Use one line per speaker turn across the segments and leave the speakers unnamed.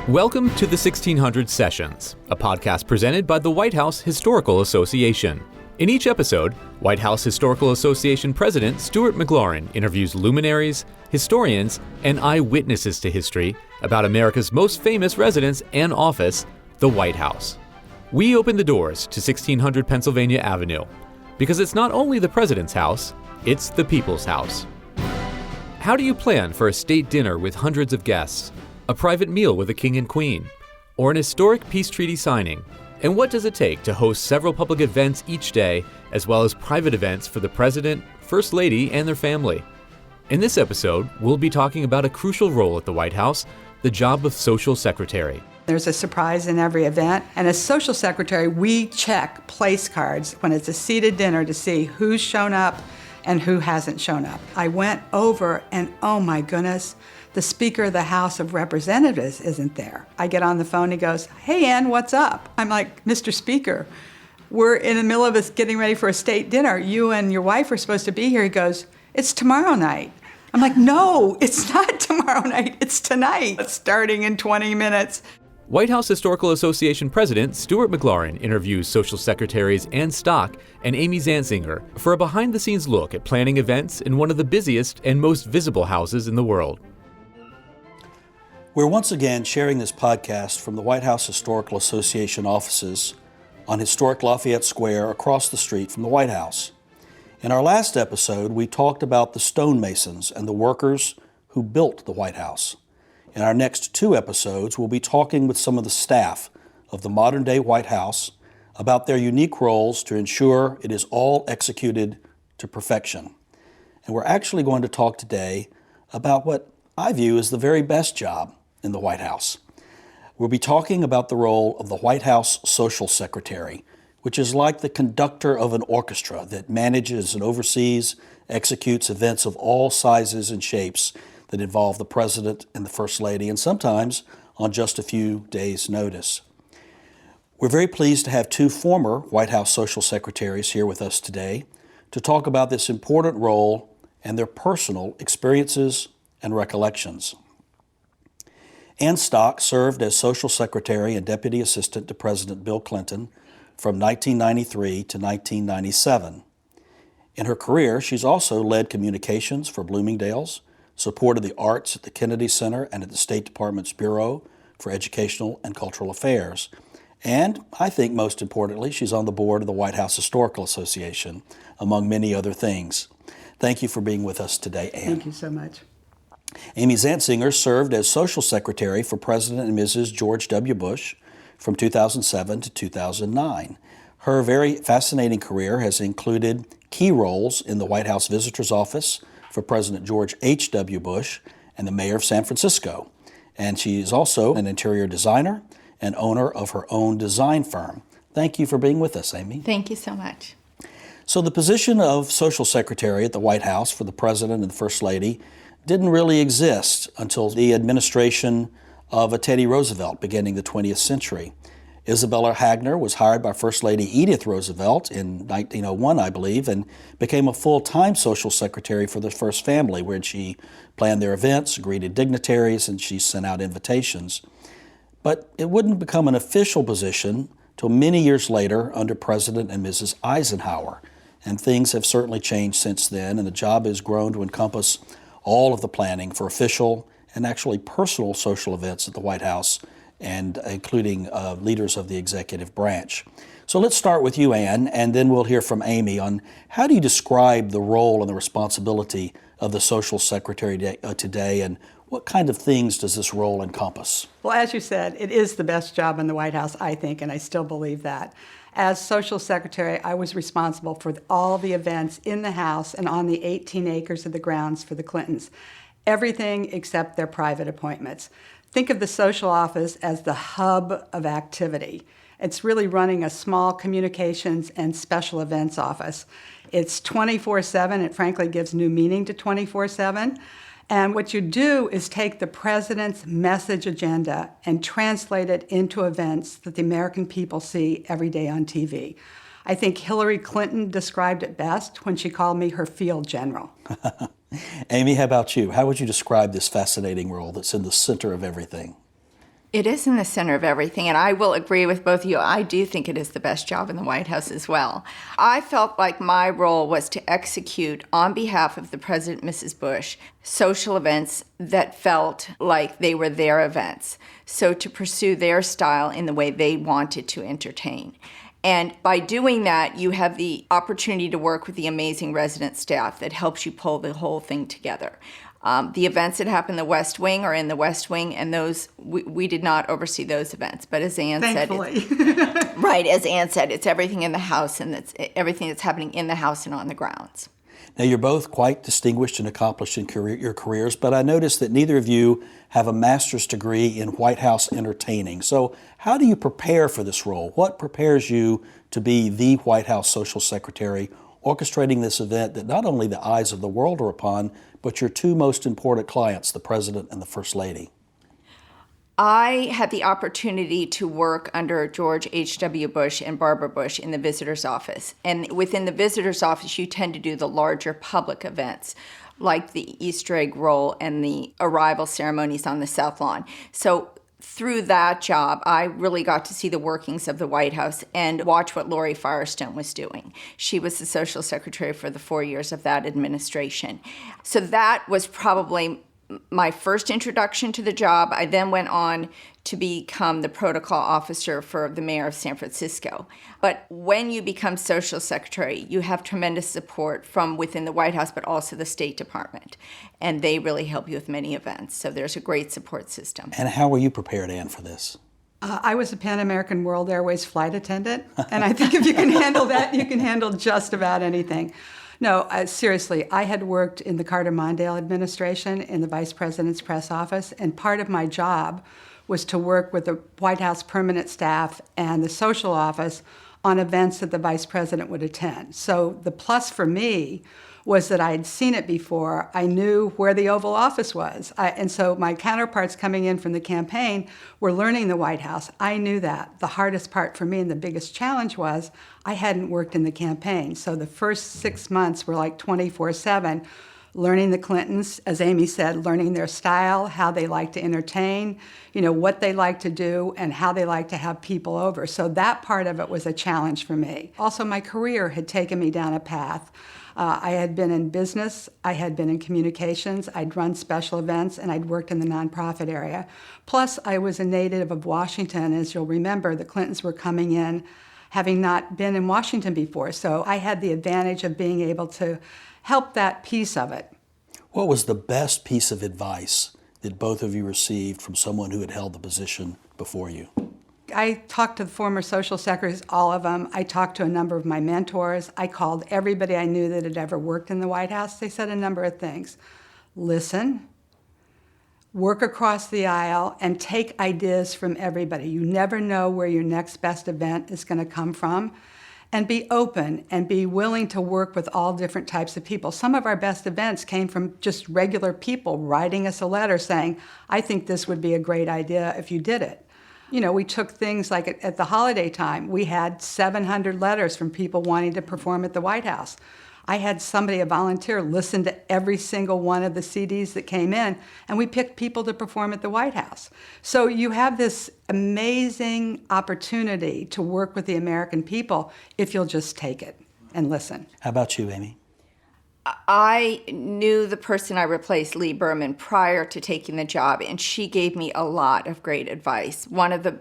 Welcome to the 1600 Sessions, a podcast presented by the White House Historical Association. In each episode, White House Historical Association President Stuart McLaurin interviews luminaries, historians, and eyewitnesses to history about America's most famous residence and office, the White House. We open the doors to 1600 Pennsylvania Avenue because it's not only the president's house, it's the people's house. How do you plan for a state dinner with hundreds of guests, a private meal with a king and queen, or an historic peace treaty signing? And what does it take to host several public events each day, as well as private events for the president, first lady, and their family? In this episode, we'll be talking about a crucial role at the White House, the job of social secretary.
There's a surprise in every event, and as social secretary, we check place cards when it's a seated dinner to see who's shown up and who hasn't shown up. I went over and, oh my goodness, the Speaker of the House of Representatives isn't there. I get on the phone, he goes, "Hey Ann, what's up?" I'm like, "Mr. Speaker, we're in the middle of us getting ready for a state dinner. You and your wife are supposed to be here." He goes, "It's tomorrow night." I'm like, "No, it's not tomorrow night, it's tonight. It's starting in 20 minutes.
White House Historical Association President Stuart McLaurin interviews Social Secretaries Ann Stock and Amy Zantzinger for a behind-the-scenes look at planning events in one of the busiest and most visible houses in the world.
We're once again sharing this podcast from the White House Historical Association offices on historic Lafayette Square across the street from the White House. In our last episode, we talked about the stonemasons and the workers who built the White House. In our next two episodes, we'll be talking with some of the staff of the modern-day White House about their unique roles to ensure it is all executed to perfection. And we're actually going to talk today about what I view as the very best job in the White House. We'll be talking about the role of the White House Social Secretary, which is like the conductor of an orchestra that manages and oversees, executes events of all sizes and shapes that involve the President and the First Lady, and sometimes on just a few days' notice. We're very pleased to have two former White House Social Secretaries here with us today to talk about this important role and their personal experiences and recollections. Ann Stock served as Social Secretary and Deputy Assistant to President Bill Clinton from 1993 to 1997. In her career, she's also led communications for Bloomingdale's, supported the arts at the Kennedy Center and at the State Department's Bureau for Educational and Cultural Affairs. And I think most importantly, she's on the board of the White House Historical Association, among many other things. Thank you for being with us today, Ann.
Thank you so much.
Amy Zantzinger served as Social Secretary for President and Mrs. George W. Bush from 2007 to 2009. Her very fascinating career has included key roles in the White House Visitor's Office for President George H.W. Bush and the Mayor of San Francisco. And she is also an interior designer and owner of her own design firm. Thank you for being with us, Amy.
Thank you so much.
So the position of Social Secretary at the White House for the President and the First Lady didn't really exist until the administration of Teddy Roosevelt beginning the 20th century. Isabella Hagner was hired by First Lady Edith Roosevelt in 1901, I believe, and became a full-time social secretary for the First Family, where she planned their events, greeted dignitaries, and she sent out invitations. But it wouldn't become an official position till many years later under President and Mrs. Eisenhower. And things have certainly changed since then, and the job has grown to encompass all of the planning for official and actually personal social events at the White House, and including leaders of the executive branch. So let's start with you, Ann, and then we'll hear from Amy on how do you describe the role and the responsibility of the Social Secretary today, and what kind of things does this role encompass?
Well, as you said, it is the best job in the White House, I think, and I still believe that. As Social Secretary, I was responsible for all the events in the House and on the 18 acres of the grounds for the Clintons. Everything except their private appointments. Think of the social office as the hub of activity. It's really running a small communications and special events office. It's 24/7. It frankly gives new meaning to 24/7. And what you do is take the president's message agenda and translate it into events that the American people see every day on TV. I think Hillary Clinton described it best when she called me her field general.
Amy, how about you? How would you describe this fascinating role that's in the center of everything?
It is in the center of everything, and I will agree with both of you. I do think it is the best job in the White House as well. I felt like my role was to execute, on behalf of the President, Mrs. Bush, social events that felt like they were their events. So to pursue their style in the way they wanted to entertain. And by doing that, you have the opportunity to work with the amazing resident staff that helps you pull the whole thing together. The events that happen in the West Wing are in the West Wing, and those we did not oversee those events. But as Ann
Thankfully.
said, right, as Ann said, it's everything in the House, and it's everything that's happening in the House and on the grounds.
Now, you're both quite distinguished and accomplished in your careers, but I noticed that neither of you have a master's degree in White House entertaining. So how do you prepare for this role? What prepares you to be the White House Social Secretary, orchestrating this event that not only the eyes of the world are upon, but your two most important clients, the President and the First Lady?
I had the opportunity to work under George H.W. Bush and Barbara Bush in the visitor's office. And within the visitor's office, you tend to do the larger public events, like the Easter egg roll and the arrival ceremonies on the South Lawn. So through that job, I really got to see the workings of the White House and watch what Lori Firestone was doing. She was the social secretary for the 4 years of that administration. So that was probably my first introduction to the job. I then went on to become the protocol officer for the mayor of San Francisco. But when you become social secretary, you have tremendous support from within the White House, but also the State Department. And they really help you with many events. So there's a great support system.
And how were you prepared, Ann, for this?
I was a Pan American World Airways flight attendant, and I think if you can handle that, you can handle just about anything. No, seriously, I had worked in the Carter Mondale administration in the Vice President's press office, and part of my job was to work with the White House permanent staff and the social office on events that the Vice President would attend. So the plus for me was that I had seen it before. I knew where the Oval Office was. And so my counterparts coming in from the campaign were learning the White House. I knew that. The hardest part for me and the biggest challenge was I hadn't worked in the campaign. So the first 6 months were like 24/7, learning the Clintons, as Amy said, learning their style, how they like to entertain, what they like to do, and how they like to have people over. So that part of it was a challenge for me. Also, my career had taken me down a path. I had been in business, I had been in communications, I'd run special events, and I'd worked in the nonprofit area. Plus, I was a native of Washington. As you'll remember, the Clintons were coming in having not been in Washington before. So I had the advantage of being able to help that piece of it.
What was the best piece of advice that both of you received from someone who had held the position before you?
I talked to the former social secretaries, all of them. I talked to a number of my mentors. I called everybody I knew that had ever worked in the White House. They said a number of things. Listen, work across the aisle, and take ideas from everybody. You never know where your next best event is going to come from. And be open and be willing to work with all different types of people. Some of our best events came from just regular people writing us a letter saying, I think this would be a great idea if you did it. We took things like at the holiday time, we had 700 letters from people wanting to perform at the White House. I had somebody, a volunteer, listen to every single one of the CDs that came in, and we picked people to perform at the White House. So you have this amazing opportunity to work with the American people if you'll just take it and listen.
How about you, Amy?
I knew the person I replaced, Lee Berman, prior to taking the job, and she gave me a lot of great advice. One of the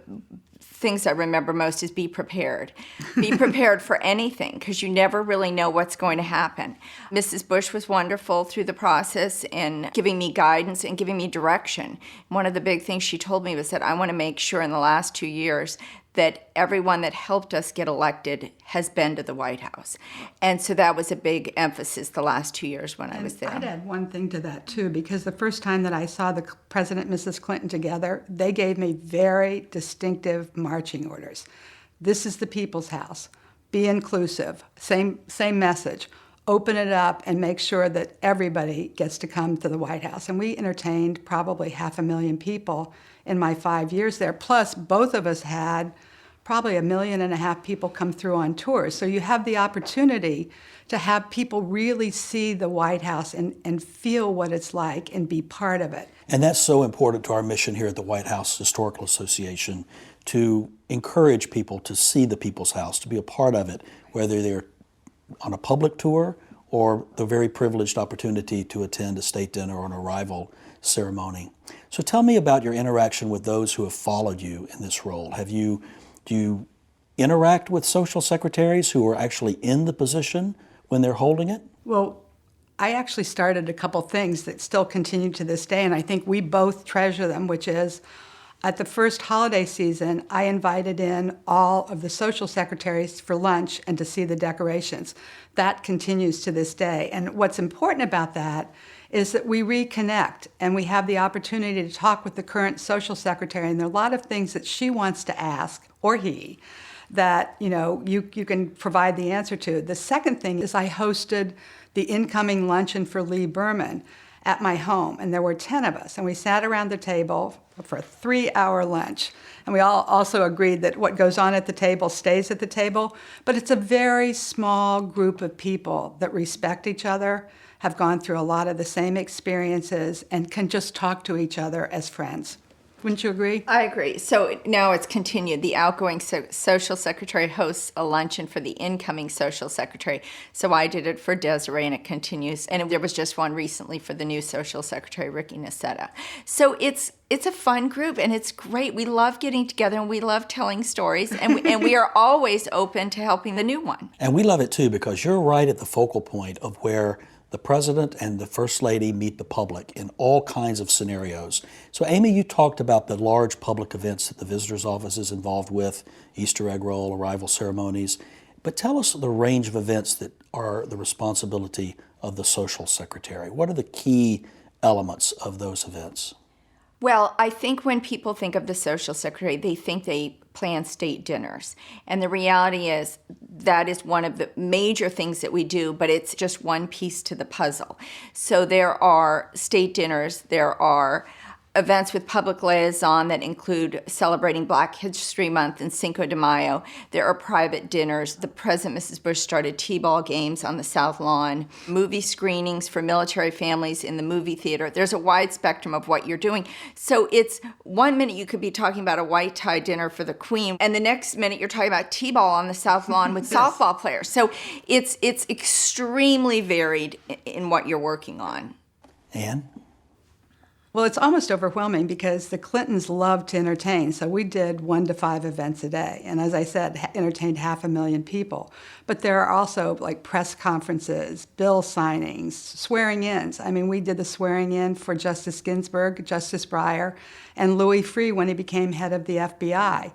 things I remember most is be prepared. Be prepared for anything, because you never really know what's going to happen. Mrs. Bush was wonderful through the process in giving me guidance and giving me direction. One of the big things she told me was that I want to make sure in the last 2 years that everyone that helped us get elected has been to the White House. And so that was a big emphasis the last 2 years when I was there.
I'd add one thing to that, too, because the first time that I saw the President and Mrs. Clinton together, they gave me very distinctive marching orders. This is the people's house. Be inclusive. Same message. Open it up and make sure that everybody gets to come to the White House. And we entertained probably 500,000 people in my 5 years there. Plus, both of us had probably 1.5 million people come through on tours. So you have the opportunity to have people really see the White House and feel what it's like and be part of it.
And that's so important to our mission here at the White House Historical Association, to encourage people to see the People's House, to be a part of it, whether they're on a public tour or the very privileged opportunity to attend a state dinner or an arrival ceremony. So tell me about your interaction with those who have followed you in this role. Do you interact with social secretaries who are actually in the position when they're holding it?
Well, I actually started a couple things that still continue to this day, and I think we both treasure them, which is at the first holiday season, I invited in all of the social secretaries for lunch and to see the decorations. That continues to this day. And what's important about that is that we reconnect and we have the opportunity to talk with the current social secretary. And there are a lot of things that she wants to ask, or he, that you can provide the answer to. The second thing is I hosted the incoming luncheon for Lee Berman at my home, and there were 10 of us, and we sat around the table for a 3-hour lunch. And we all also agreed that what goes on at the table stays at the table, but it's a very small group of people that respect each other, have gone through a lot of the same experiences, and can just talk to each other as friends. Wouldn't you agree?
I agree. So now it's continued. The outgoing social secretary hosts a luncheon for the incoming social secretary. So I did it for Desiree, and it continues. And there was just one recently for the new social secretary, Ricky Nacetta. So it's a fun group, and it's great. We love getting together, and we love telling stories, and we are always open to helping the new one.
And we love it too, because you're right at the focal point of where the President and the First Lady meet the public in all kinds of scenarios. So Amy, you talked about the large public events that the visitor's office is involved with, Easter egg roll, arrival ceremonies, but tell us the range of events that are the responsibility of the social secretary. What are the key elements of those events?
Well, I think when people think of the social secretary, they think they plan state dinners. And the reality is that is one of the major things that we do, but it's just one piece to the puzzle. So there are state dinners, there are events with public liaison that include celebrating Black History Month and Cinco de Mayo. There are private dinners. The President and Mrs. Bush started T-ball games on the South Lawn, movie screenings for military families in the movie theater. There's a wide spectrum of what you're doing. So it's 1 minute you could be talking about a white tie dinner for the Queen, and the next minute you're talking about T-ball on the South Lawn with softball players. So it's extremely varied in what you're working on.
Ann?
Well, it's almost overwhelming because the Clintons love to entertain. So we did 1 to 5 events a day. And as I said, entertained 500,000 people. But there are also like press conferences, bill signings, swearing-ins. I mean, we did the swearing in for Justice Ginsburg, Justice Breyer, and Louis Freeh when he became head of the FBI.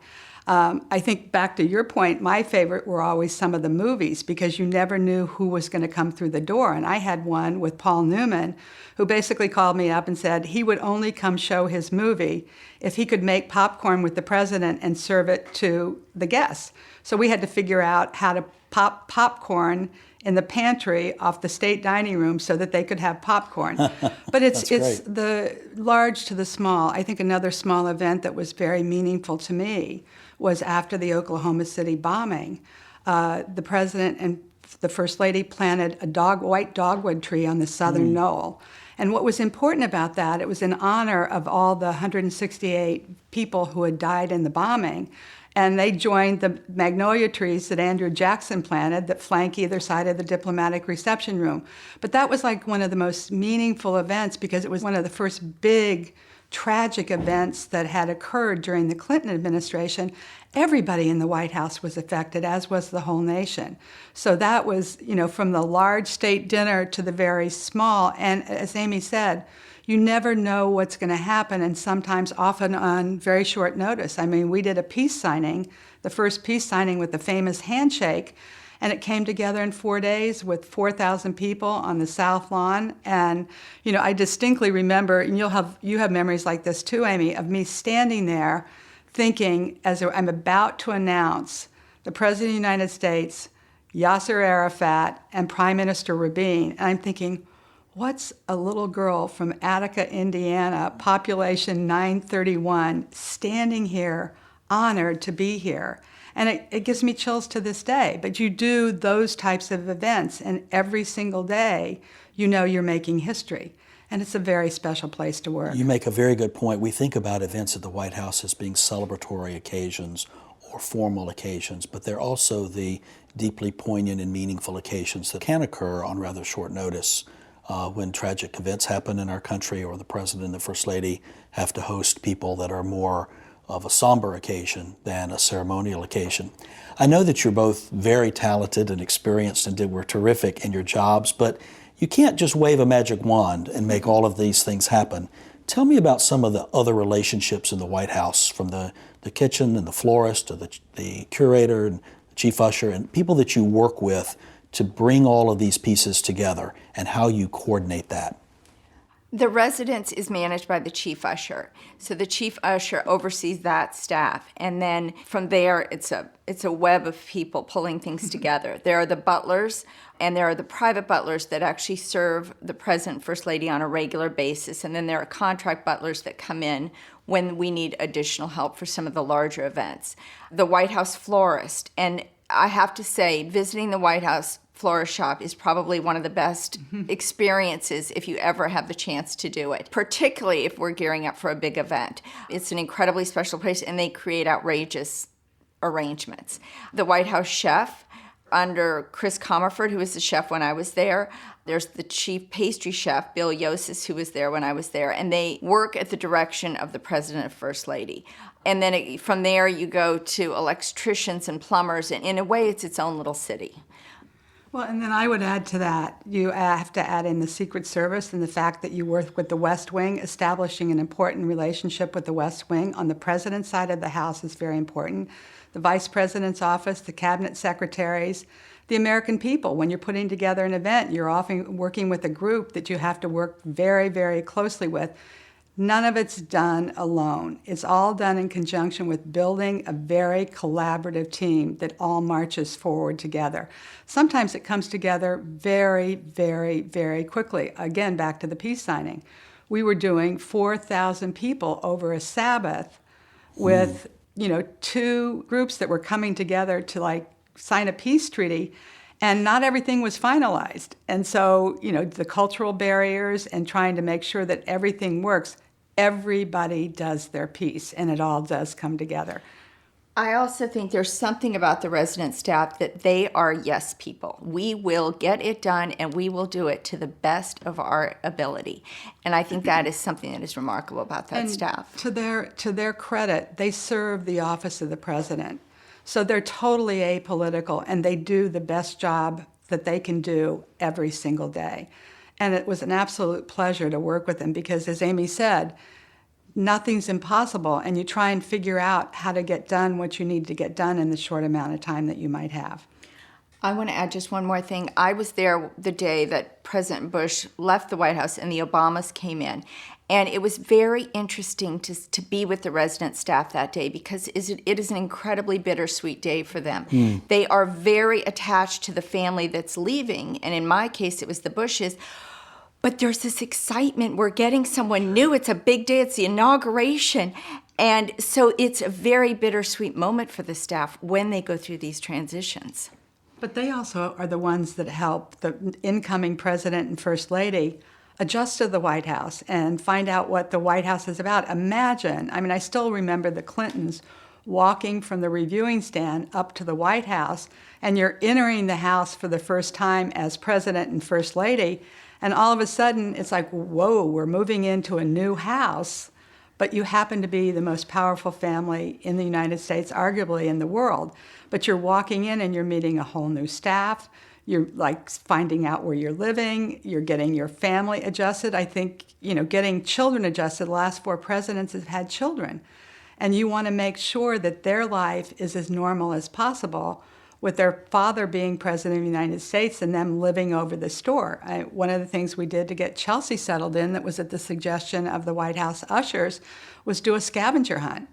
I think back to your point, my favorite were always some of the movies because you never knew who was going to come through the door. And I had one with Paul Newman, who basically called me up and said he would only come show his movie if he could make popcorn with the president and serve it to the guests. So we had to figure out how to pop popcorn in the pantry off the state dining room so that they could have popcorn. But it's the large to the small. I think another small event that was very meaningful to me was after the Oklahoma City bombing. The president and the First Lady planted a white dogwood tree on the southern knoll. And what was important about that, it was in honor of all the 168 people who had died in the bombing. And they joined the magnolia trees that Andrew Jackson planted that flank either side of the diplomatic reception room. But that was like one of the most meaningful events because it was one of the first big tragic events that had occurred during the Clinton administration. Everybody in the White House was affected, as was the whole nation. So that was, from the large state dinner to the very small. And as Amy said, you never know what's going to happen, and sometimes often on very short notice. I mean, we did a peace signing, the first peace signing with the famous handshake, and it came together in 4 days with 4,000 people on the South Lawn. And, I distinctly remember, and you have memories like this too, Amy, of me standing there thinking, as I'm about to announce the President of the United States, Yasser Arafat, and Prime Minister Rabin, and I'm thinking, what's a little girl from Attica, Indiana, population 931, standing here, honored to be here? And it gives me chills to this day. But you do those types of events, and every single day, you know you're making history. And it's a very special place to work.
You make a very good point. We think about events at the White House as being celebratory occasions or formal occasions, but they're also the deeply poignant and meaningful occasions that can occur on rather short notice when tragic events happen in our country, or the President and the First Lady have to host people that are more of a somber occasion than a ceremonial occasion. I know that you're both very talented and experienced and were terrific in your jobs, but you can't just wave a magic wand and make all of these things happen. Tell me about some of the other relationships in the White House, from the kitchen and the florist to the curator and the chief usher, and people that you work with to bring all of these pieces together, and how you coordinate that.
The residence is managed by the chief usher. So the chief usher oversees that staff. And then from there, it's a web of people pulling things together. There are the butlers, and there are the private butlers that actually serve the President and First Lady on a regular basis. And then there are contract butlers that come in when we need additional help for some of the larger events. The White House florist, and I have to say, visiting the White House florist shop is probably one of the best experiences if you ever have the chance to do it, particularly if we're gearing up for a big event. It's an incredibly special place, and they create outrageous arrangements. The White House chef, under Chris Comerford, who was the chef when I was there, there's the chief pastry chef, Bill Yosis, who was there when I was there, and they work at the direction of the President and First Lady. And then from there, you go to electricians and plumbers, and in a way, it's its own little city.
Well, and then I would add to that, you have to add in the Secret Service and the fact that you work with the West Wing. Establishing an important relationship with the West Wing on the President's side of the House is very important. The Vice President's office, the cabinet secretaries, the American people. When you're putting together an event, you're often working with a group that you have to work very, very closely with. None of it's done alone. It's all done in conjunction with building a very collaborative team that all marches forward together. Sometimes it comes together very, very, very quickly. Again, back to the peace signing. We were doing 4,000 people over a Sabbath with, two groups that were coming together to sign a peace treaty. And not everything was finalized. And so, the cultural barriers and trying to make sure that everything works, everybody does their piece, and it all does come together.
I also think there's something about the resident staff that they are yes people. We will get it done, and we will do it to the best of our ability. And I think that is something that is remarkable about that staff.
To their credit, they serve the office of the president. So they're totally apolitical, and they do the best job that they can do every single day. And it was an absolute pleasure to work with them because, as Amy said, nothing's impossible, and you try and figure out how to get done what you need to get done in the short amount of time that you might have.
I want to add just one more thing. I was there the day that President Bush left the White House and the Obamas came in. And it was very interesting to be with the resident staff that day because it is an incredibly bittersweet day for them. They are very attached to the family that's leaving, and in my case, it was the Bushes. But there's this excitement. We're getting someone new. It's a big day. It's the inauguration. And so it's a very bittersweet moment for the staff when they go through these transitions.
But they also are the ones that help the incoming President and First Lady adjust to the White House and find out what the White House is about. Imagine, I still remember the Clintons walking from the reviewing stand up to the White House, and you're entering the House for the first time as President and First Lady, and all of a sudden it's like, whoa, we're moving into a new house, but you happen to be the most powerful family in the United States, arguably in the world. But you're walking in and you're meeting a whole new staff. You're finding out where you're living. You're getting your family adjusted. I think, getting children adjusted. The last 4 presidents have had children. And you want to make sure that their life is as normal as possible with their father being president of the United States and them living over the store. One of the things we did to get Chelsea settled in that was at the suggestion of the White House ushers was do a scavenger hunt.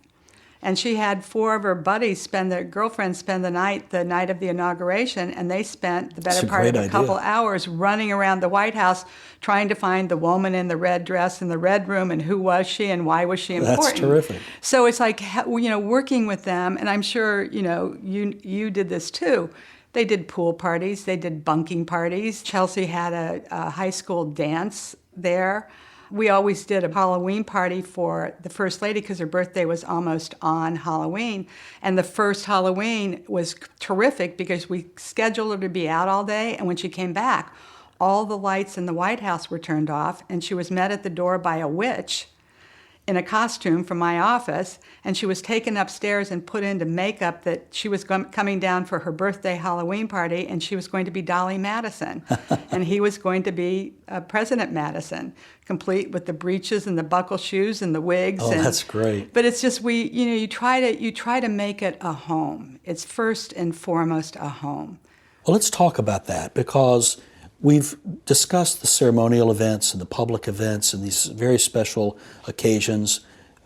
And she had 4 of her buddies girlfriends spend the night of the inauguration, and they spent the better part of a couple hours running around the White House trying to find the woman in the red dress in the red room and who was she and why was she important.
That's terrific.
So it's like, working with them, and I'm sure, you did this too. They did pool parties, they did bunking parties. Chelsea had a high school dance there. We always did a Halloween party for the First Lady because her birthday was almost on Halloween. And the first Halloween was terrific because we scheduled her to be out all day. And when she came back, all the lights in the White House were turned off. And she was met at the door by a witch in a costume from my office. And she was taken upstairs and put into makeup that she was coming down for her birthday Halloween party. And she was going to be Dolly Madison. And he was going to be President Madison, complete with the breeches and the buckle shoes and the wigs.
Oh, that's great.
But it's just you try to make it a home. It's first and foremost a home.
Well, let's talk about that because we've discussed the ceremonial events and the public events and these very special occasions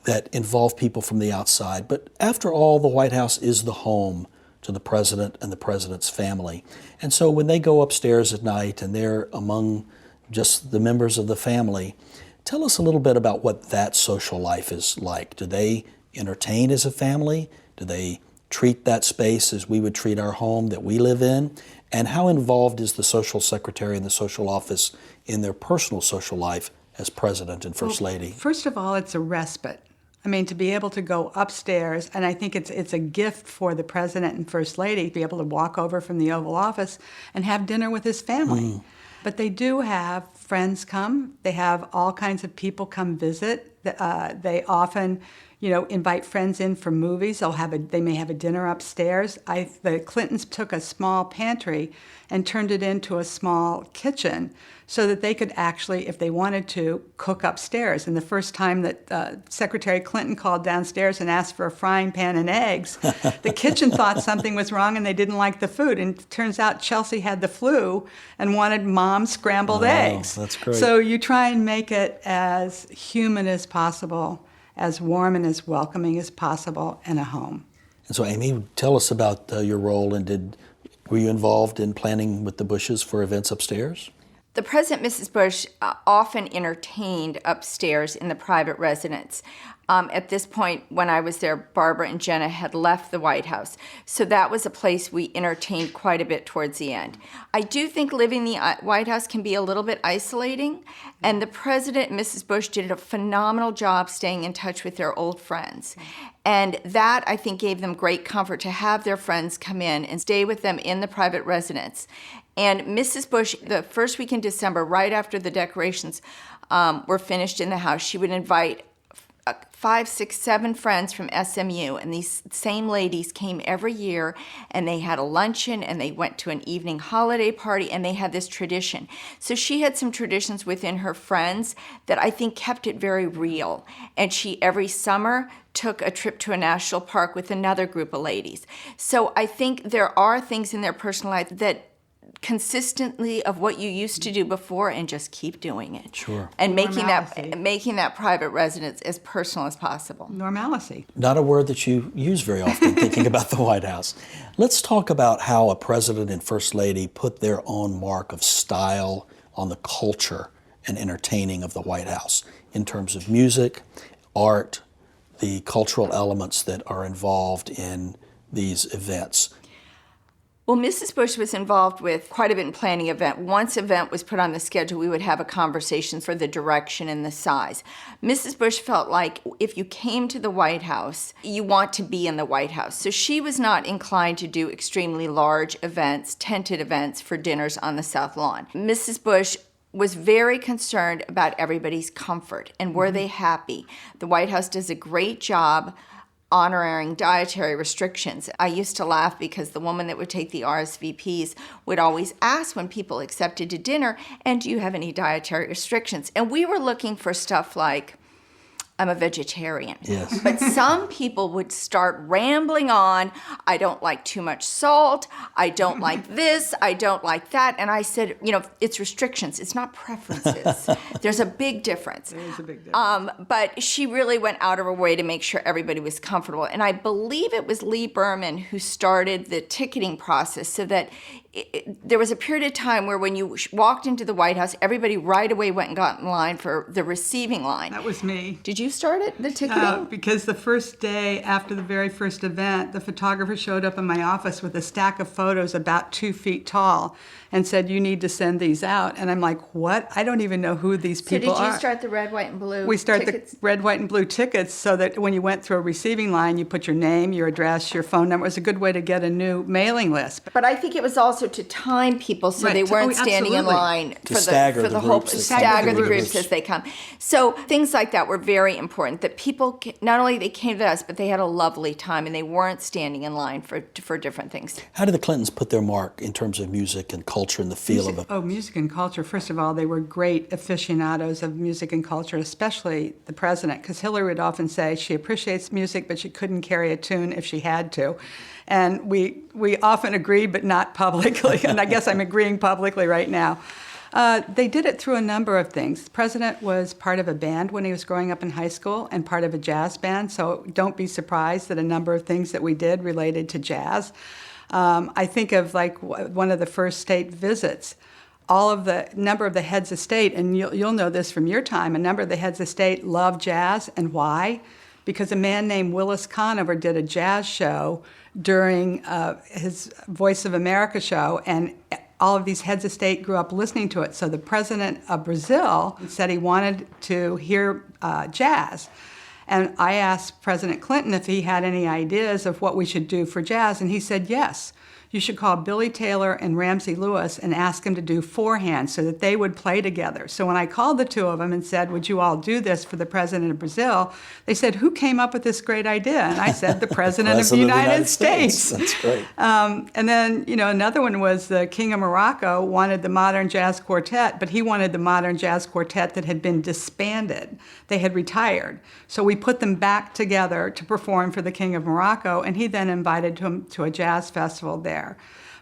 that involve people from the outside. But after all, the White House is the home to the president and the president's family. And so when they go upstairs at night and they're among just the members of the family, tell us a little bit about what that social life is like. Do they entertain as a family? Do they treat that space as we would treat our home that we live in? And how involved is the social secretary and the social office in their personal social life as president and first lady?
First of all, it's a respite. I mean, to be able to go upstairs, and I think it's a gift for the president and first lady to be able to walk over from the Oval Office and have dinner with his family. But they do have friends come. They have all kinds of people come visit. They often, invite friends in for movies. They may have a dinner upstairs. The Clintons took a small pantry and turned it into a small kitchen so that they could actually, if they wanted to, cook upstairs. And the first time that Secretary Clinton called downstairs and asked for a frying pan and eggs, the kitchen thought something was wrong and they didn't like the food. And it turns out Chelsea had the flu and wanted mom's scrambled eggs.
That's great.
So you try and make it as human as possible, as warm and as welcoming as possible in a home.
And so, Amy, tell us about your role, and were you involved in planning with the Bushes for events upstairs?
The President and Mrs. Bush often entertained upstairs in the private residence. At this point, when I was there, Barbara and Jenna had left the White House. So that was a place we entertained quite a bit towards the end. I do think living in the White House can be a little bit isolating. And the President and Mrs. Bush did a phenomenal job staying in touch with their old friends. And that, I think, gave them great comfort to have their friends come in and stay with them in the private residence. And Mrs. Bush, the first week in December, right after the decorations were finished in the house, she would invite 5, 6, 7 friends from SMU, and these same ladies came every year, and they had a luncheon, and they went to an evening holiday party, and they had this tradition. So she had some traditions within her friends that I think kept it very real. And she, every summer, took a trip to a national park with another group of ladies. So I think there are things in their personal life that consistently of what you used to do before and just keep doing it.
Sure.
And making
Normalcy.
that private residence as personal as possible.
Normalcy.
Not a word that you use very often thinking about the White House. Let's talk about how a president and first lady put their own mark of style on the culture and entertaining of the White House in terms of music, art, the cultural elements that are involved in these events.
Well, Mrs. Bush was involved with quite a bit in planning event. Once event was put on the schedule, we would have a conversation for the direction and the size. Mrs. Bush felt like if you came to the White House, you want to be in the White House. So she was not inclined to do extremely large events, tented events for dinners on the South Lawn. Mrs. Bush was very concerned about everybody's comfort and were they happy. The White House does a great job honoring dietary restrictions. I used to laugh because the woman that would take the RSVPs would always ask when people accepted to dinner, and do you have any dietary restrictions? And we were looking for stuff like I'm a vegetarian.
Yes.
But some people would start rambling on, I don't like too much salt, I don't like this, I don't like that. And I said, it's restrictions, it's not preferences. There's a big difference.
There is a big difference.
But she really went out of her way to make sure everybody was comfortable. And I believe it was Lee Berman who started the ticketing process so that there was a period of time where when you walked into the White House, everybody right away went and got in line for the receiving line.
That was me.
Did you start it, the ticketing?
Because the first day after the very first event, the photographer showed up in my office with a stack of photos about 2 feet tall and said, you need to send these out. And I'm like, what? I don't even know who these people are.
So did you start the red, white, and blue
We start
tickets?
the red, white, and blue tickets so that when you went through a receiving line, you put your name, your address, your phone number. It was a good way to get a new mailing list.
But I think it was also to time people so
Right.
they weren't
Oh,
standing in
absolutely.
line
To
for
stagger
the
the
whole
groups as
stagger the
they
groups
come.
as they come. So things like that were very important. That people not only they came to us, but they had a lovely time and they weren't standing in line for different things.
How did the Clintons put their mark in terms of music and culture and the feel of it?
Oh, music and culture. First of all, they were great aficionados of music and culture, especially the president, because Hillary would often say she appreciates music, but she couldn't carry a tune if she had to. And we often agreed, but not publicly. And I guess I'm agreeing publicly right now. They did it through a number of things. The president was part of a band when he was growing up in high school and part of a jazz band, so don't be surprised that a number of things that we did related to jazz. I think of like one of the first state visits. All of the number of the heads of state, and you'll know this from your time, a number of the heads of state loved jazz. And why? Because a man named Willis Conover did a jazz show during his Voice of America show, and all of these heads of state grew up listening to it. So the president of Brazil said he wanted to hear jazz. And I asked President Clinton if he had any ideas of what we should do for jazz, and he said yes. You should call Billy Taylor and Ramsey Lewis and ask them to do four-hand so that they would play together. So when I called the two of them and said, would you all do this for the president of Brazil, they said, who came up with this great idea? And I said, the president of the United States.
That's great.
And then, another one was the King of Morocco wanted the modern jazz quartet, but he wanted the modern jazz quartet that had been disbanded. They had retired. So we put them back together to perform for the King of Morocco, and he then invited him to a jazz festival there.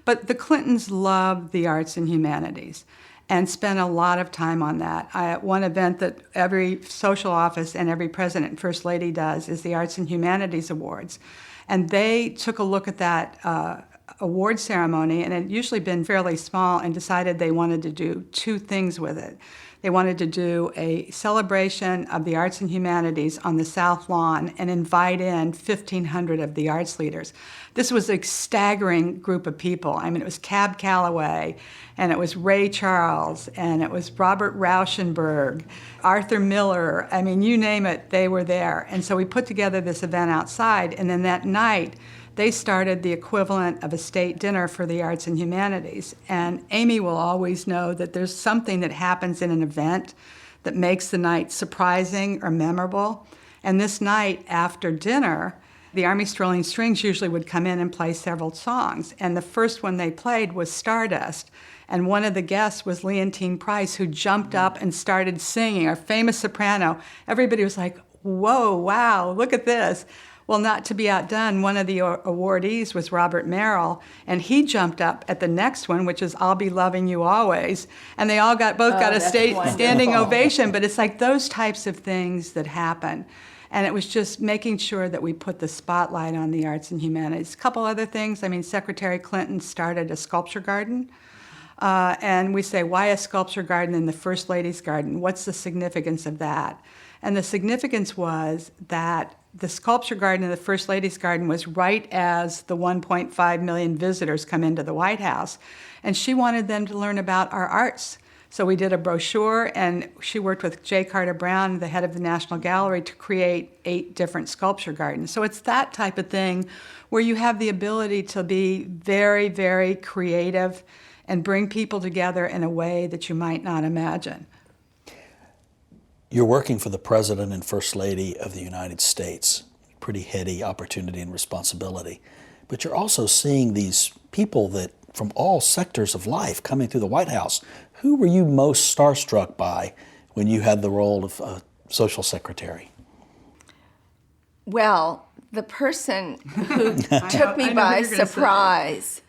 But the Clintons loved the arts and humanities and spent a lot of time on that. One event that every social office and every president and first lady does is the Arts and Humanities Awards. And they took a look at that award ceremony, and it had usually been fairly small, and decided they wanted to do two things with it. They wanted to do a celebration of the arts and humanities on the South Lawn and invite in 1,500 of the arts leaders. This was a staggering group of people. I mean, it was Cab Calloway, and it was Ray Charles, and it was Robert Rauschenberg, Arthur Miller. I mean, you name it, they were there. And so we put together this event outside, and then that night, they started the equivalent of a state dinner for the arts and humanities. And Amy will always know that there's something that happens in an event that makes the night surprising or memorable. And this night after dinner, the Army Strolling Strings usually would come in and play several songs. And the first one they played was Stardust. And one of the guests was Leontine Price, who jumped up and started singing, our famous soprano. Everybody was like, whoa, wow, look at this. Well, not to be outdone, one of the awardees was Robert Merrill, and he jumped up at the next one, which is I'll Be Loving You Always, and they all got a standing ovation. But it's like those types of things that happen. And it was just making sure that we put the spotlight on the arts and humanities. A couple other things. I mean, Secretary Clinton started a sculpture garden. And we say, why a sculpture garden in the First Lady's garden? What's the significance of that? And the significance was that the sculpture garden in the First Lady's garden was right as the 1.5 million visitors come into the White House. And she wanted them to learn about our arts. So we did a brochure, and she worked with J. Carter Brown, the head of the National Gallery, to create 8 different sculpture gardens. So it's that type of thing where you have the ability to be very, very creative and bring people together in a way that you might not imagine.
You're working for the President and First Lady of the United States. Pretty heady opportunity and responsibility. But you're also seeing these people that from all sectors of life coming through the White House. Who were you most starstruck by when you had the role of social secretary?
Well, the person who took me by surprise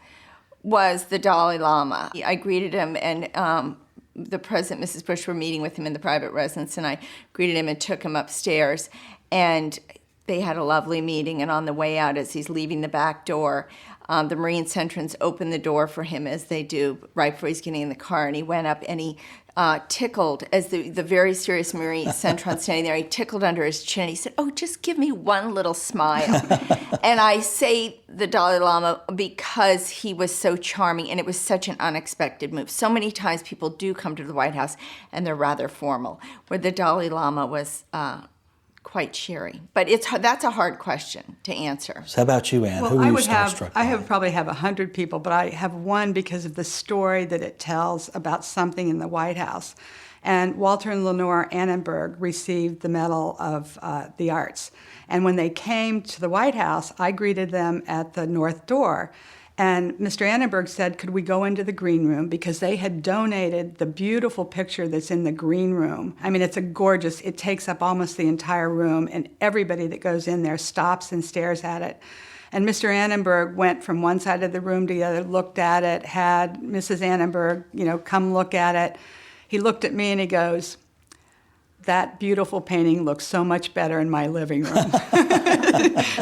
was the Dalai Lama. I greeted him, and the President, Mrs. Bush, were meeting with him in the private residence, and I greeted him and took him upstairs. And they had a lovely meeting, and on the way out, as he's leaving the back door, the Marine Centrans opened the door for him, as they do, right before he's getting in the car, and he went up and he tickled, as the very serious Marine Centron standing there, he tickled under his chin. He said, "Oh, just give me one little smile." And I say the Dalai Lama because he was so charming, and it was such an unexpected move. So many times people do come to the White House, and they're rather formal, where the Dalai Lama was quite cheery. But that's a hard question to answer.
So how about you, Ann?
Well,
Who were
I
you
would
starstruck by?
probably have 100 people, but I have one because of the story that it tells about something in the White House. And Walter and Lenore Annenberg received the Medal of the Arts. And when they came to the White House, I greeted them at the north door. And Mr. Annenberg said, could we go into the green room? Because they had donated the beautiful picture that's in the green room. I mean, it's it takes up almost the entire room, and everybody that goes in there stops and stares at it. And Mr. Annenberg went from one side of the room to the other, looked at it, had Mrs. Annenberg, come look at it. He looked at me and he goes, "That beautiful painting looks so much better in my living room."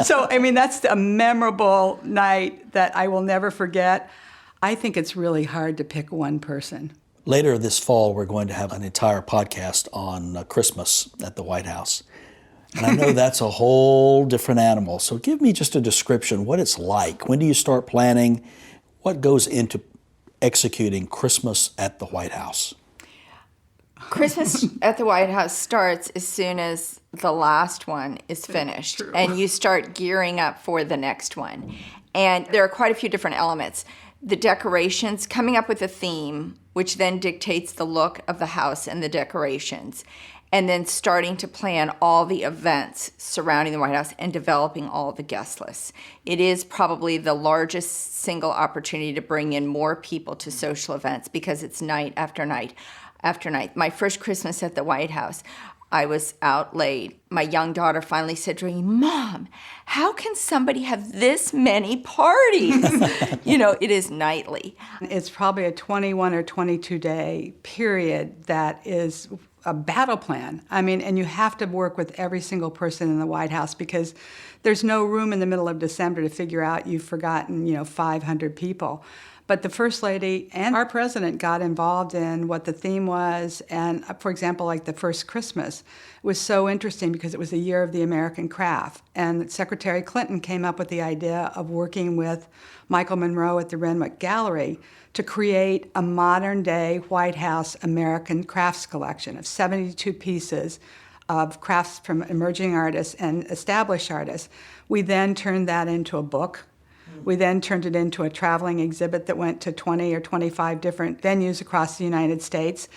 So, I mean, that's a memorable night that I will never forget. I think it's really hard to pick one person.
Later this fall, we're going to have an entire podcast on Christmas at the White House. And I know that's a whole different animal. So give me just a description, what it's like. When do you start planning? What goes into executing Christmas at the White House?
Christmas at the White House starts as soon as the last one is finished, and you start gearing up for the next one. And there are quite a few different elements. The decorations, coming up with a theme, which then dictates the look of the house and the decorations, and then starting to plan all the events surrounding the White House and developing all the guest lists. It is probably the largest single opportunity to bring in more people to social events because it's night after night after night. My first Christmas at the White House, I was out late. My young daughter finally said to me, "Mom, how can somebody have this many parties?" It is nightly.
It's probably a 21 or 22 day period that is a battle plan. I mean, and you have to work with every single person in the White House because there's no room in the middle of December to figure out you've forgotten, 500 people. But the First Lady and our President got involved in what the theme was. And for example, like the first Christmas was so interesting because it was the year of the American craft. And Secretary Clinton came up with the idea of working with Michael Monroe at the Renwick Gallery to create a modern-day White House American crafts collection of 72 pieces of crafts from emerging artists and established artists. We then turned that into a book. We then turned it into a traveling exhibit that went to 20 or 25 different venues across the United States.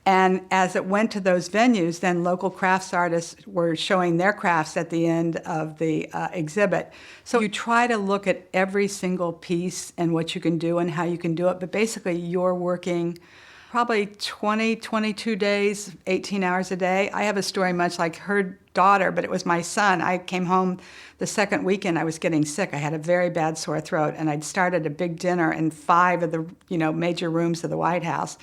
And as it went to those venues, then local crafts artists were showing their crafts at the end of the exhibit. So you try to look at every single piece and what you can do and how you can do it. But basically, you're working probably 20, 22 days, 18 hours a day. I have a story much like her daughter, but it was my son. I came home the second weekend. I was getting sick. I had a very bad sore throat, and I'd started a big dinner in 5 of the major rooms of the White House.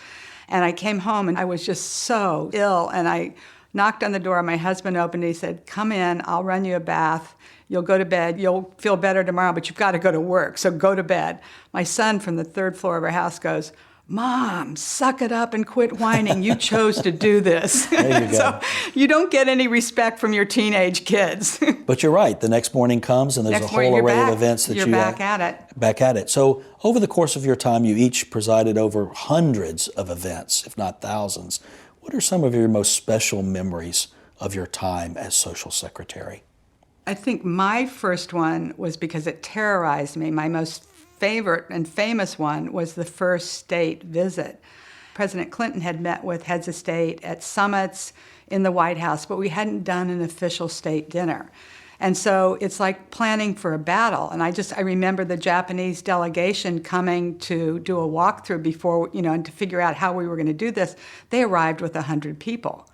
And I came home, and I was just so ill, and I knocked on the door. My husband opened it. He said, "Come in. I'll run you a bath. You'll go to bed. You'll feel better tomorrow, but you've got to go to work, so go to bed." My son from the 3rd floor of our house goes, "Mom, suck it up and quit whining. You chose to do this."
There you go.
So you don't get any respect from your teenage kids.
But you're right. The next morning comes and there's
Next
a
morning,
whole
you're
array
back.
of events that
you're back at it.
Back at it. So over the course of your time, you each presided over hundreds of events, if not thousands. What are some of your most special memories of your time as social secretary?
I think my first one was because it terrorized me. My most favorite and famous one was the first state visit. President Clinton had met with heads of state at summits in the White House, but we hadn't done an official state dinner. And so it's like planning for a battle. And I remember the Japanese delegation coming to do a walkthrough before, and to figure out how we were going to do this. They arrived with 100 people.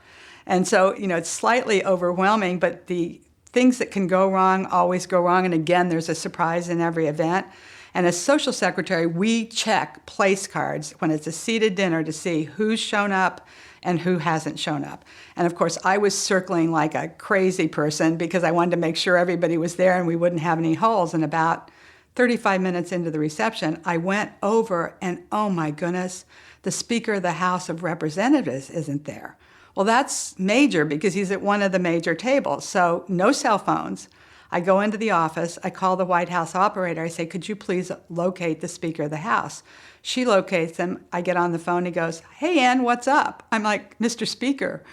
And so, it's slightly overwhelming, but the things that can go wrong always go wrong. And again, there's a surprise in every event. And as social secretary, we check place cards when it's a seated dinner to see who's shown up and who hasn't shown up. And of course, I was circling like a crazy person because I wanted to make sure everybody was there and we wouldn't have any holes. And about 35 minutes into the reception, I went over and, oh my goodness, the Speaker of the House of Representatives isn't there. Well, that's major because he's at one of the major tables. So no cell phones. I go into the office, I call the White House operator, I say, could you please locate the Speaker of the House? She locates him, I get on the phone, he goes, hey Ann, what's up? I'm like, Mr. Speaker,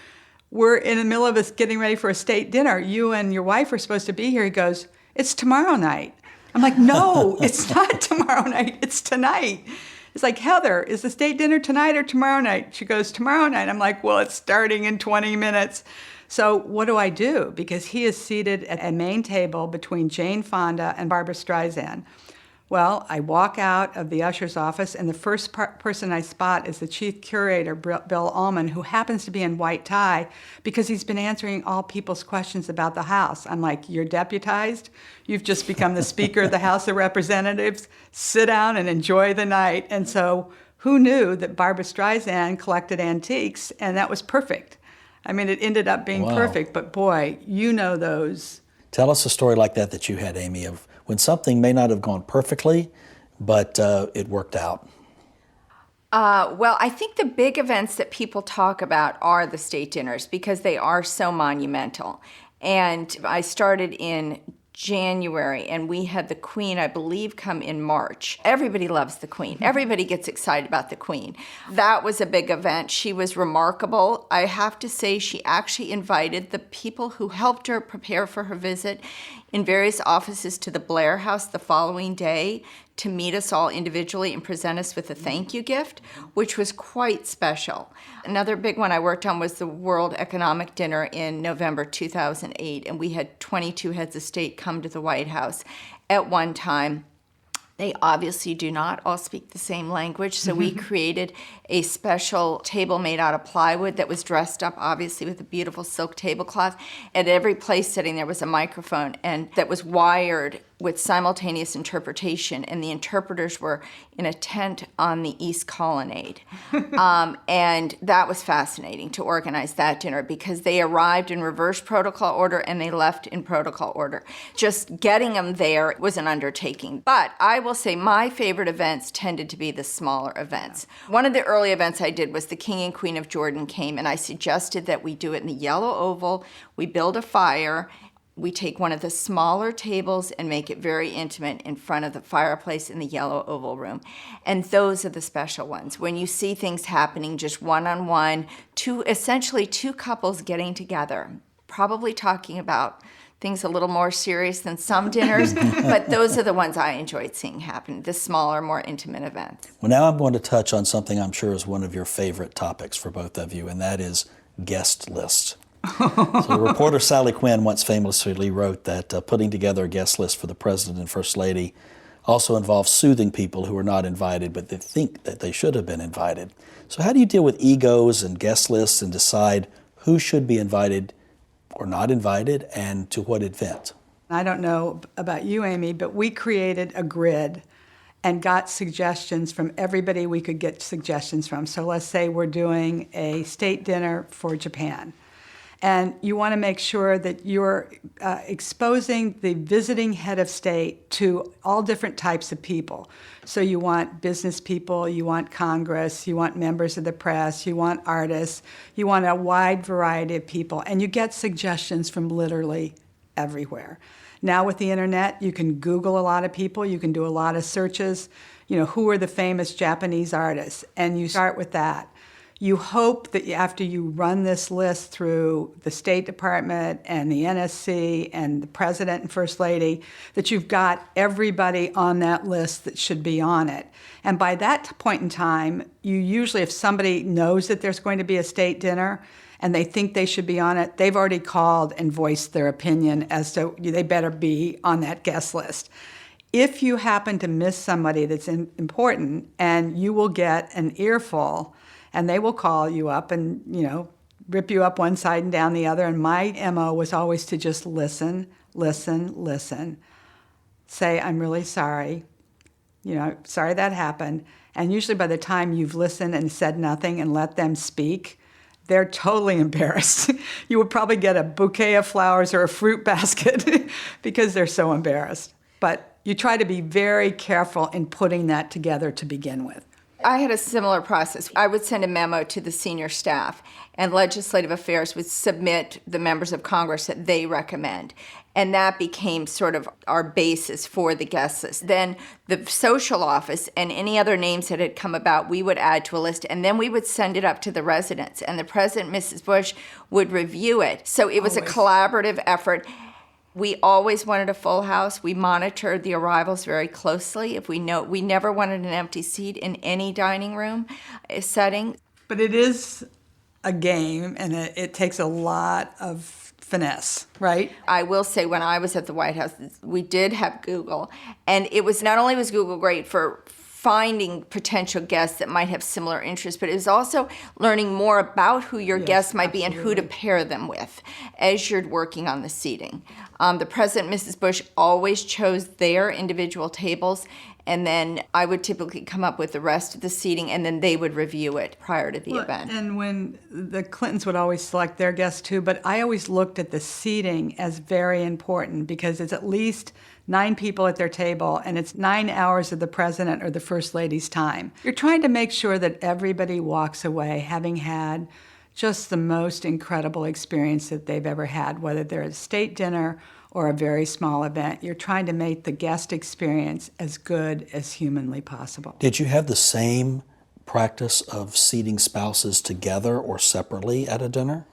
we're in the middle of us getting ready for a state dinner. You and your wife are supposed to be here. He goes, it's tomorrow night. I'm like, no, it's not tomorrow night, it's tonight. It's like, Heather, is the state dinner tonight or tomorrow night? She goes, tomorrow night. I'm like, well, it's starting in 20 minutes. So what do I do? Because he is seated at a main table between Jane Fonda and Barbra Streisand. Well, I walk out of the usher's office, and the first person I spot is the chief curator, Bill Ullman, who happens to be in white tie because he's been answering all people's questions about the House. I'm like, you're deputized? You've just become the Speaker of the House of Representatives? Sit down and enjoy the night. And so who knew that Barbra Streisand collected antiques, and that was perfect. I mean, it ended up being perfect, but boy, you know those.
Tell us a story like that you had, Amy, of when something may not have gone perfectly, but it worked out.
Well, I think the big events that people talk about are the state dinners because they are so monumental. And I started in January, and we had the Queen, I believe, come in March. Everybody loves the Queen. Everybody gets excited about the Queen. That was a big event. She was remarkable. I have to say she actually invited the people who helped her prepare for her visit in various offices to the Blair House the following day to meet us all individually and present us with a thank you gift, which was quite special. Another big one I worked on was the World Economic Dinner in November 2008, and we had 22 heads of state come to the White House at one time. They obviously do not all speak the same language, so we created a special table made out of plywood that was dressed up, obviously, with a beautiful silk tablecloth. At every place sitting there was a microphone, and that was wired with simultaneous interpretation, and the interpreters were in a tent on the East Colonnade. And that was fascinating to organize that dinner because they arrived in reverse protocol order and they left in protocol order. Just getting them there was an undertaking. But I will say my favorite events tended to be the smaller events. One of the early events I did was the King and Queen of Jordan came, and I suggested that we do it in the Yellow Oval. We build a fire. We take one of the smaller tables and make it very intimate in front of the fireplace in the Yellow Oval Room. And those are the special ones. When you see things happening just one-on-one, essentially two couples getting together, probably talking about things a little more serious than some dinners, but those are the ones I enjoyed seeing happen, the smaller, more intimate events.
Well, now I'm going to touch on something I'm sure is one of your favorite topics for both of you, and that is guest lists. So reporter Sally Quinn once famously wrote that putting together a guest list for the President and First Lady also involves soothing people who are not invited, but they think that they should have been invited. So how do you deal with egos and guest lists and decide who should be invited or not invited and to what event?
I don't know about you, Amy, but we created a grid and got suggestions from everybody we could get suggestions from. So let's say we're doing a state dinner for Japan. And you want to make sure that you're exposing the visiting head of state to all different types of people. So you want business people, you want Congress, you want members of the press, you want artists, you want a wide variety of people. And you get suggestions from literally everywhere. Now with the internet, you can Google a lot of people, you can do a lot of searches. You know, who are the famous Japanese artists? And you start with that. You hope that after you run this list through the State Department and the NSC and the President and First Lady, that you've got everybody on that list that should be on it. And by that point in time, you usually, if somebody knows that there's going to be a state dinner and they think they should be on it, they've already called and voiced their opinion as to they better be on that guest list. If you happen to miss somebody that's important, and you will get an earful, and they will call you up and, rip you up one side and down the other. And my MO was always to just listen. Say, I'm really sorry. Sorry that happened. And usually by the time you've listened and said nothing and let them speak, they're totally embarrassed. You would probably get a bouquet of flowers or a fruit basket because they're so embarrassed. But you try to be very careful in putting that together to begin with.
I had a similar process. I would send a memo to the senior staff, and Legislative Affairs would submit the members of Congress that they recommend. And that became sort of our basis for the guest list. Then the social office and any other names that had come about, we would add to a list, and then we would send it up to the residents. And the President, Mrs. Bush, would review it. So it was a collaborative effort. We always wanted a full house. We monitored the arrivals very closely. We never wanted an empty seat in any dining room setting.
But it is a game, and it takes a lot of finesse, right?
I will say, when I was at the White House, we did have Google, and it was not only was Google great for finding potential guests that might have similar interests, but it was also learning more about who your guests might be and who to pair them with as you're working on the seating. The President and Mrs. Bush always chose their individual tables, and then I would typically come up with the rest of the seating, and then they would review it prior to the event.
And when the Clintons would always select their guests too, but I always looked at the seating as very important because it's at least 9 people at their table, and it's 9 hours of the President or the First Lady's time. You're trying to make sure that everybody walks away having had just the most incredible experience that they've ever had, whether they're at a state dinner or a very small event. You're trying to make the guest experience as good as humanly possible.
Did you have the same practice of seating spouses together or separately at a dinner?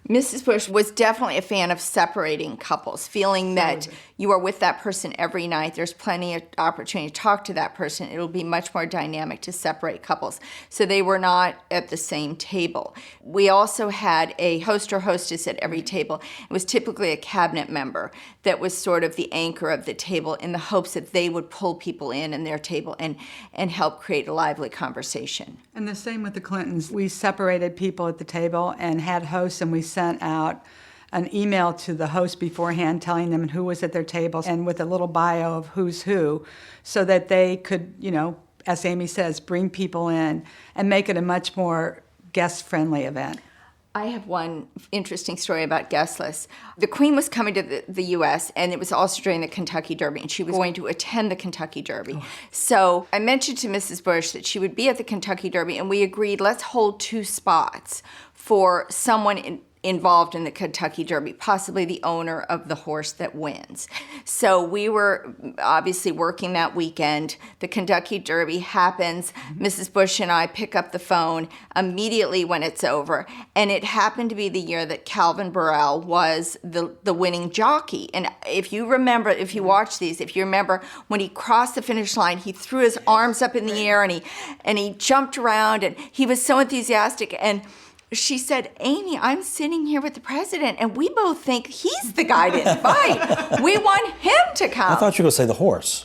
Mrs. Bush was definitely a fan of separating couples, feeling that you are with that person every night. There's plenty of opportunity to talk to that person. It'll be much more dynamic to separate couples. So they were not at the same table. We also had a host or hostess at every table. It was typically a cabinet member that was sort of the anchor of the table in the hopes that they would pull people in their table and help create a lively conversation.
And the same with the Clintons. We separated people at the table and had hosts, and we sent out an email to the host beforehand telling them who was at their table and with a little bio of who's who, so that they could, as Amy says, bring people in and make it a much more guest-friendly event.
I have one interesting story about guest lists. The Queen was coming to the U.S., and it was also during the Kentucky Derby, and she was going to attend the Kentucky Derby. So I mentioned to Mrs. Bush that she would be at the Kentucky Derby, and we agreed, let's hold 2 spots for someone involved in the Kentucky Derby, possibly the owner of the horse that wins. So we were obviously working that weekend. The Kentucky Derby happens. Mrs. Bush and I pick up the phone immediately when it's over. And it happened to be the year that Calvin Burrell was the winning jockey. And if you remember, if you watch these, if you remember when he crossed the finish line, he threw his arms up in the air and he jumped around, and he was so enthusiastic. And she said, Amy, I'm sitting here with the President, and we both think he's the guy to invite. We want him to come.
I thought you were going to say the horse.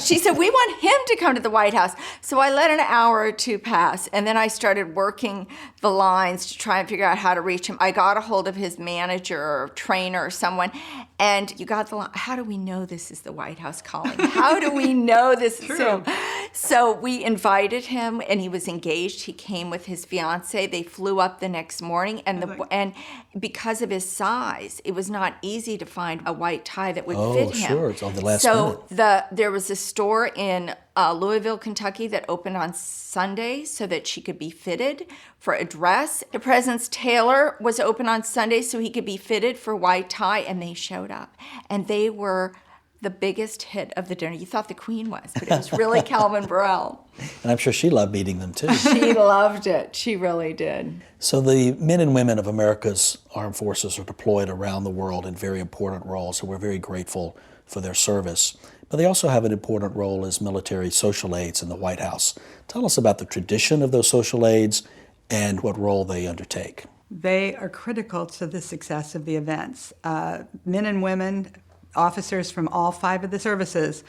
She said, we want him to come to the White House. So I let an hour or 2 pass, and then I started working the lines to try and figure out how to reach him. I got a hold of his manager or trainer or someone, and you got the line, how do we know this is the White House calling? How do we know this is him? So we invited him, and he was engaged. He came with his fiancée. They flew up the next morning, and because of his size, it was not easy to find a white tie that would fit him.
Oh, sure, it's on the last minute.
So there was a store in Louisville, Kentucky that opened on Sunday so that she could be fitted for a dress. The President's tailor was open on Sunday so he could be fitted for white tie, and they showed up. And they were the biggest hit of the dinner. You thought the Queen was, but it was really Calvin Burrell.
And I'm sure she loved meeting them too.
She loved it. She really did.
So the men and women of America's armed forces are deployed around the world in very important roles, so we're very grateful for their service. But they also have an important role as military social aides in the White House. Tell us about the tradition of those social aides and what role they undertake.
They are critical to the success of the events. Men and women, officers from all 5 of the services,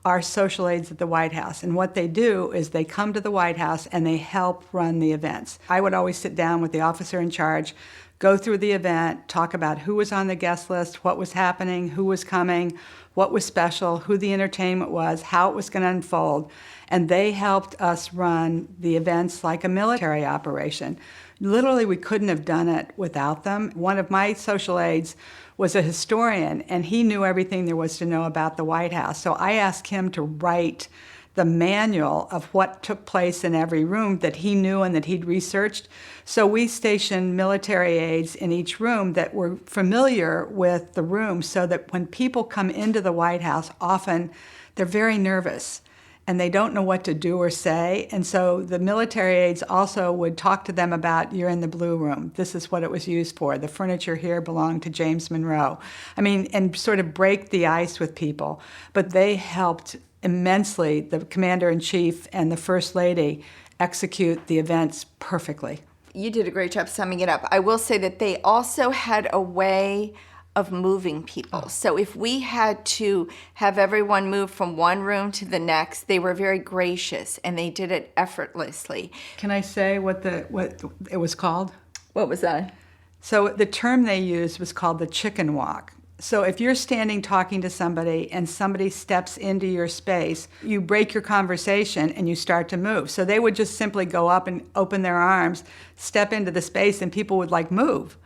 are social aides at the White House. And what they do is they come to the White House and they help run the events. I would always sit down with the officer in charge, go through the event, talk about who was on the guest list, what was happening, who was coming, what was special, who the entertainment was, how it was going to unfold. And they helped us run the events like a military operation. Literally, we couldn't have done it without them. One of my social aides was a historian, and he knew everything there was to know about the White House. So I asked him to write the manual of what took place in every room that he knew and that he'd researched. So we stationed military aides in each room that were familiar with the room, so that when people come into the White House, often they're very nervous and they don't know what to do or say. And so the military aides also would talk to them about, you're in the blue room. This is what it was used for. The furniture here belonged to James Monroe. I mean, and sort of break the ice with people. But they helped immensely, the commander-in-chief and the first lady, execute the events perfectly.
You did a great job summing it up. I will say that they also had a way of moving people. So if we had to have everyone move from one room to the next, they were very gracious and they did it effortlessly.
Can I say what it was called?
What was that?
So the term they used was called the chicken walk. So if you're standing talking to somebody and somebody steps into your space, you break your conversation and you start to move. So they would just simply go up and open their arms, step into the space, and people would move.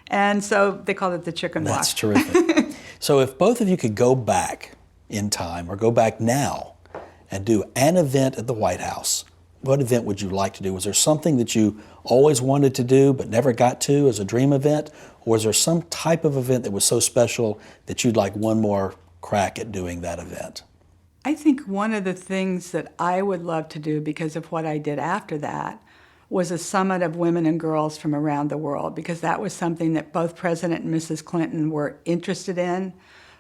And so they called it the chicken walk.
That's terrific. So if both of you could go back in time or go back now and do an event at the White House, what event would you like to do? Was there something that you always wanted to do but never got to as a dream event? Or was there some type of event that was so special that you'd like one more crack at doing that event?
I think one of the things that I would love to do because of what I did after that was a summit of women and girls from around the world, because that was something that both President and Mrs. Clinton were interested in,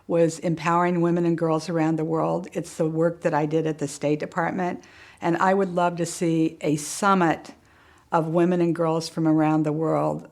was empowering women and girls around the world. It's the work that I did at the State Department, and I would love to see a summit of women and girls from around the world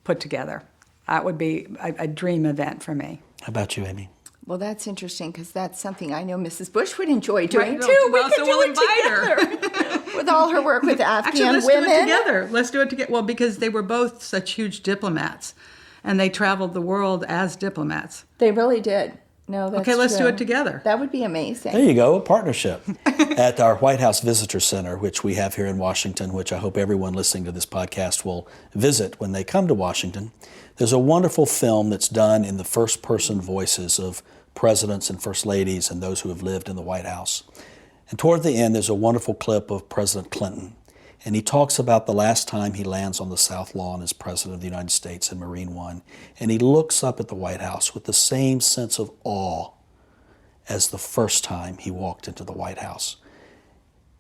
put together. That would be a dream event for me.
How about you, Amy?
Well, that's interesting because that's something I know Mrs. Bush would enjoy doing
Right,
too.
well,
We could
so
do
we'll
it
invite
together with all her work with Afghan
Let's
women.
do it together. Let's do it together. Well, because they were both such huge diplomats, and they traveled the world as diplomats.
They really did. No, that's
Okay, let's
true.
do it together.
That would be amazing.
There you go, a partnership. At our White House Visitor Center, which we have here in Washington, which I hope everyone listening to this podcast will visit when they come to Washington, there's a wonderful film that's done in the first-person voices of presidents and first ladies and those who have lived in the White House. And toward the end, there's a wonderful clip of President Clinton. And he talks about the last time he lands on the South Lawn as President of the United States in Marine One. And he looks up at the White House with the same sense of awe as the first time he walked into the White House.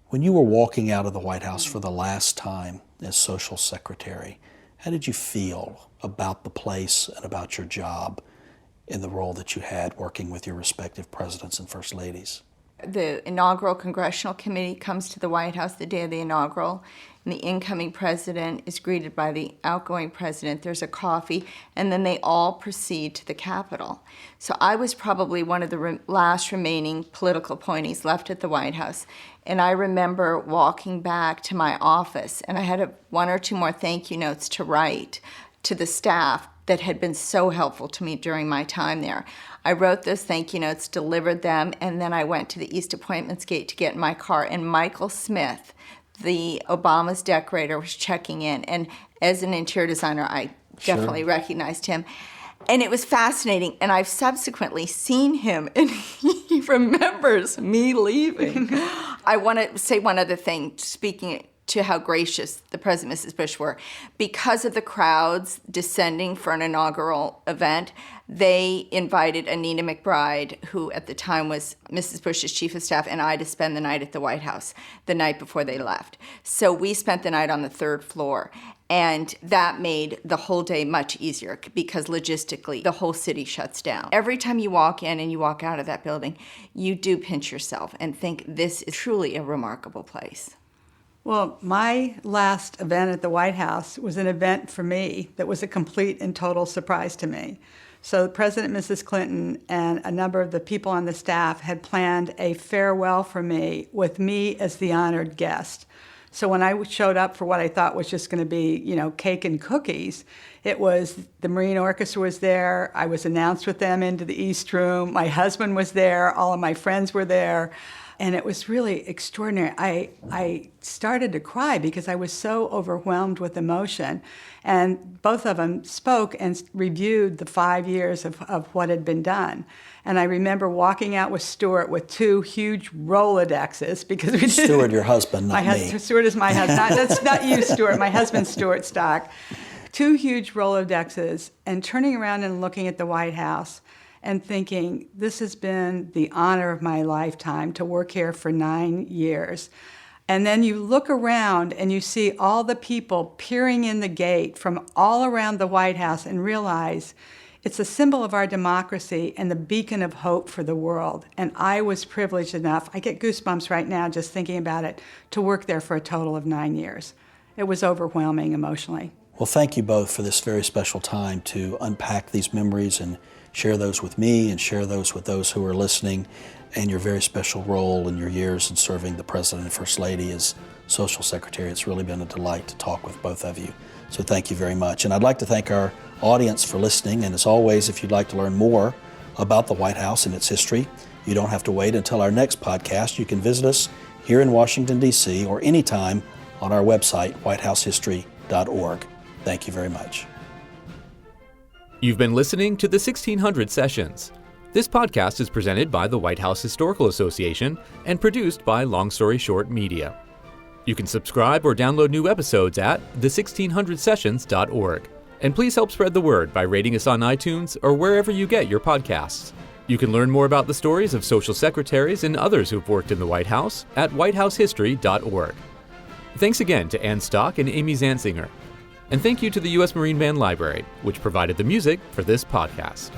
When you were walking out of the White House for the last time as Social Secretary, how did you feel about the place and about your job in the role that you had working with your respective presidents and first ladies?
The inaugural Congressional Committee comes to the White House the day of the inaugural, and the incoming president is greeted by the outgoing president. There's a coffee, and then they all proceed to the Capitol. So I was probably one of the last remaining political appointees left at the White House, and I remember walking back to my office, and I had one or two more thank you notes to write to the staff that had been so helpful to me during my time there. I wrote those thank you notes, delivered them, and then I went to the East Appointments Gate to get in my car, and Michael Smith, the Obama's decorator, was checking in. And as an interior designer, I definitely recognized him. And it was fascinating, and I've subsequently seen him, and he remembers me leaving. I want to say one other thing, speaking to how gracious the President and Mrs. Bush were. Because of the crowds descending for an inaugural event, they invited Anina McBride, who at the time was Mrs. Bush's chief of staff, and I to spend the night at the White House the night before they left. So we spent the night on the third floor, and that made the whole day much easier because logistically the whole city shuts down. Every time you walk in and you walk out of that building, you do pinch yourself and think this is truly a remarkable place.
Well, my last event at the White House was an event for me that was a complete and total surprise to me. So President and Mrs. Clinton and a number of the people on the staff had planned a farewell for me with me as the honored guest. So when I showed up for what I thought was just going to be, cake and cookies, it was the Marine Orchestra was there. I was announced with them into the East Room. My husband was there. All of my friends were there. And it was really extraordinary. I started to cry because I was so overwhelmed with emotion. And both of them spoke and reviewed the 5 years of what had been done. And I remember walking out with Stuart with 2 huge Rolodexes because we did.
Stuart, your husband, not me.
Stuart is my husband. That's not you, Stuart. My husband's Stuart Stock. 2 huge Rolodexes, and turning around and looking at the White House and thinking, this has been the honor of my lifetime to work here for 9 years. And then you look around and you see all the people peering in the gate from all around the White House and realize it's a symbol of our democracy and the beacon of hope for the world. And I was privileged enough, I get goosebumps right now just thinking about it, to work there for a total of 9 years. It was overwhelming emotionally.
Well, thank you both for this very special time to unpack these memories and share those with me and share those with those who are listening, and your very special role in your years in serving the President and First Lady as Social Secretary. It's really been a delight to talk with both of you. So thank you very much. And I'd like to thank our audience for listening. And as always, if you'd like to learn more about the White House and its history, you don't have to wait until our next podcast. You can visit us here in Washington, D.C., or anytime on our website, whitehousehistory.org. Thank you very much.
You've been listening to the 1600 Sessions. This podcast is presented by the White House Historical Association and produced by Long Story Short Media. You can subscribe or download new episodes at the1600sessions.org. And please help spread the word by rating us on iTunes or wherever you get your podcasts. You can learn more about the stories of social secretaries and others who've worked in the White House at whitehousehistory.org. Thanks again to Ann Stock and Amy Zanzinger. And thank you to the U.S. Marine Band Library, which provided the music for this podcast.